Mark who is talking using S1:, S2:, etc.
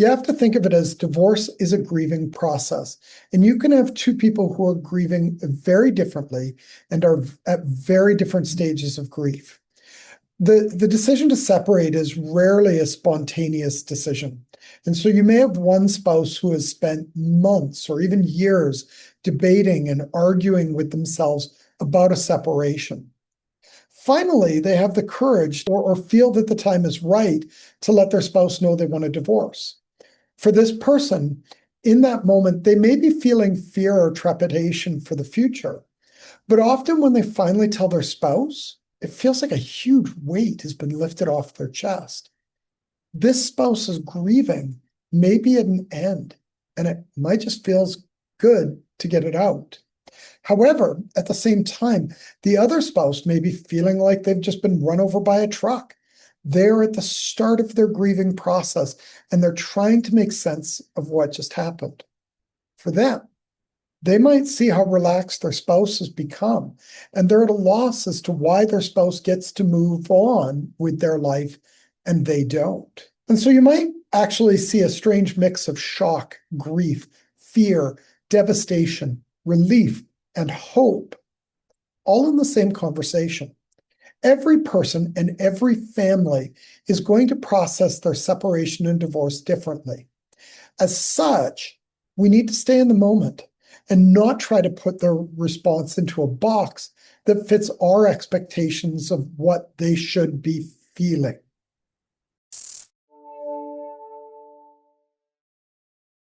S1: You have to think of it as divorce is a grieving process. And you can have two people who are grieving very differently and are at very different stages of grief. The decision to separate is rarely a spontaneous decision. And so you may have one spouse who has spent months or even years debating and arguing with themselves about a separation. Finally, they have the courage or feel that the time is right to let their spouse know they want a divorce. For this person, in that moment, they may be feeling fear or trepidation for the future. But often when they finally tell their spouse, it feels like a huge weight has been lifted off their chest. This spouse's grieving may be at an end, and it might just feel good to get it out. However, at the same time, the other spouse may be feeling like they've just been run over by a truck. They're at the start of their grieving process, and they're trying to make sense of what just happened. For them, they might see how relaxed their spouse has become, and they're at a loss as to why their spouse gets to move on with their life and they don't. And so you might actually see a strange mix of shock, grief, fear, devastation, relief, and hope, all in the same conversation. Every person and every family is going to process their separation and divorce differently. As such, we need to stay in the moment and not try to put their response into a box that fits our expectations of what they should be feeling.